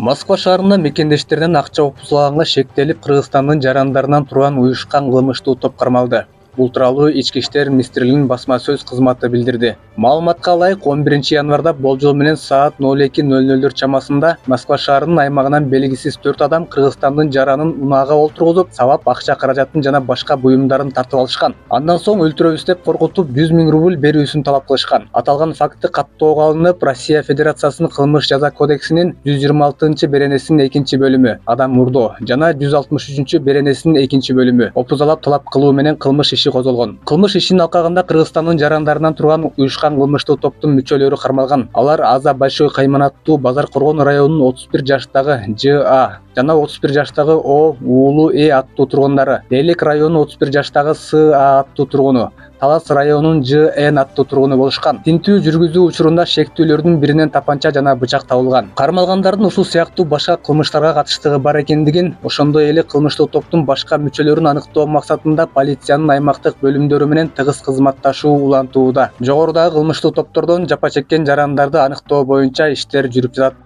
Москва шаарында мекендештеринен акча опузулаганга шектелип, Кыргызстандын жарандарынан турган уюшкан кылмыштуу топ кармалды. Бул тууралуу Ички иштер министрлигинин басма сөз кызматы билдирди. Маалыматка ылайык, 11 январда болжол менен саат 02:00 чамасында Москва шаарынын аймагынан белгисиз 4 адам Кыргызстандын жаранын унаага олтургузуп, сабап акча каражатын жана башка буюмдарын тартып алышкан. Андан соң өлтүрөбүз деп коркутуп 100 000 рубль берүүсүн талап кылышкан. Аталган факты каттоого алынып, Россия Федерациясынын кылмыш жаза кодексинин 126 беренесинин 2 бөлүмү адам мурдоо жана 163 беренесинин 2 бөлүмү опузалап талап кылуу менен кылмыш иши козголгон. Кылмыш ишинин алкагында Кыргызстандын жарандарынан турган уюшкан кылмыштуу топтун мүчөлөрү кармалган. Алар Аза Большой Кайманаттуу Базар Коргон районунун 31 жаштагы Ж.А. жана 31 жаштагы О. Уулу Э аттуу тургундары, Элек районунун 31 жаштагы С.А. аттуу тургуну, Талас районунун Ж.Н аттуу тургуну болушкан. Тинтүү жүргүзүү учурунда шектүүлөрдүн биринен тапанча жана бычак табылган. Кармалгандардын ушул сыяктуу башка кылмыштарга катыштыгы бар экендигин, ошондой эле кылмыштуу топтун башка мүчөлөрүн аныктоо максатында полициянын аймактык бөлүмдөрү менен тыгыз кызматташуу улантууда. Жогорудагы кылмыштуу топтордон жапа чеккен жарандарды аныктоо боюнча иштер жүрүп жатат.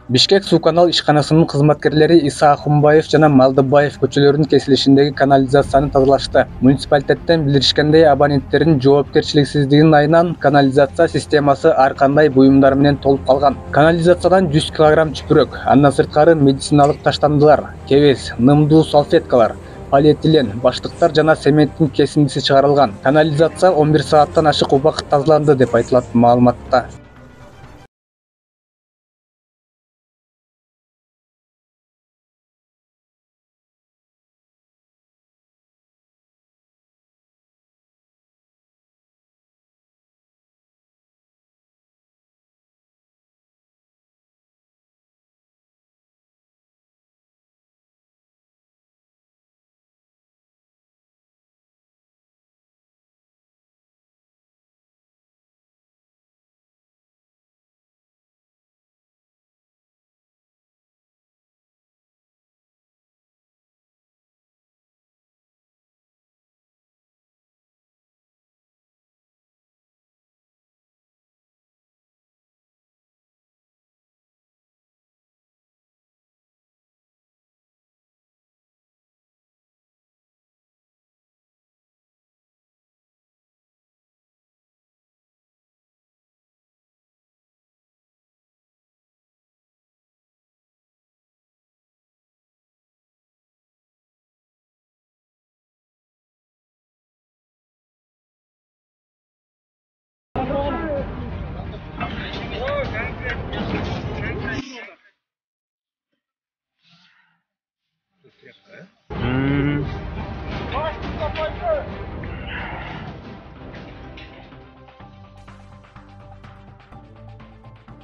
Бишкек суу канал ишканасынын кызматкерлери Иса Ахунбаев жана Малдыбаев көчөлөрүнүн кесилишиндеги канализацияны тазалашты. Муниципалитеттен билдиришкендей, абоненттердин жоопкерчиликсиздигинин айынан канализация системасы ар кандай буюмдар менен толуп калган. Канализациядан 100 кг чүпүрөк, андан сырткары медициналык таштандылар, кебез, нымдуу салфеткалар, полиэтилен, баштыктар жана цементтин кесиндиси чыгарылган. Канализация 11 сааттан ашык убакыт тазаланды деп айтылат маалыматта.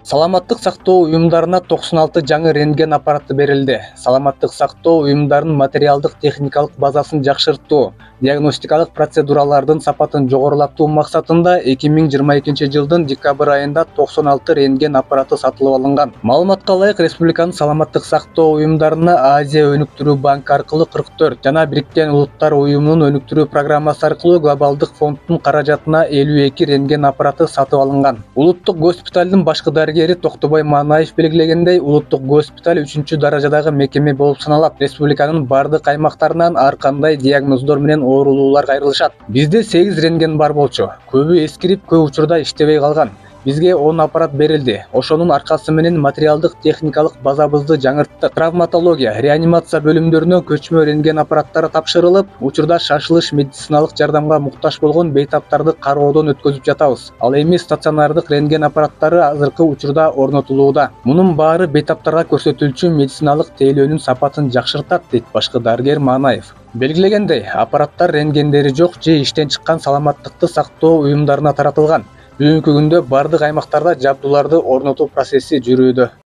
Саламаттык сактоо уюмдарына 96 жаңы рентген аппараты берилди. Саламаттык сактоо уюмдарынын материалдык техникалык базасын жакшыртуу, диагностикалык процедуралардын сапатын жогорулатуу максатында 2022 жылдын декабрь айында 96 рентген аппараты сатылып алынган. Маалыматка ылайык, республиканын саламаттык сактоо уюмдарына Азия өнүктүрүү банкы аркылуу 44 жана Бириккен Улуттар уюмунун өнүктүрүү программасы аркылуу глобалдык фонддун каражатына 52 рентген аппараты сатып алынган. Улуттук госпиталдын башкы дарыгери Токтобой Манаев белгилегендей, улуттук госпиталь 3-даражадагы мекеме болуп саналат. Республиканын бардык аймактарынан ар кандай диагноздор менен оорулуулар кайрылышат. Бизде 8 рентген бар болчу. Көбү эскирип, көп учурда иштебей калган. Бизге 10 аппарат берилди. Ошонун аркасы менен материалдык техникалык базабызды жаңырттык. Травматология, реанимация бөлүмдөрүнө көчмө рентген аппараттары тапшырылып, учурда шашылыш медициналык жардамга муктаж болгон бейтаптарды кароодон өткөзүп жатабыз. Ал эми стационардык рентген аппараттары азыркы учурда орнотулууда. Мунун баары бейтаптарга көрсөтүлчү медициналык тейлөөнүн сапатын жакшыртат, дейт башкы дарыгер Манаев. Белгилегендей, аппараттар рентгендери жок же иштен чыккан саламаттыкты сактоо уюмдарына таратылган. Бүгүнкү күндө бардык аймактарда жабдууларды орнотуу процесси жүрүүдө.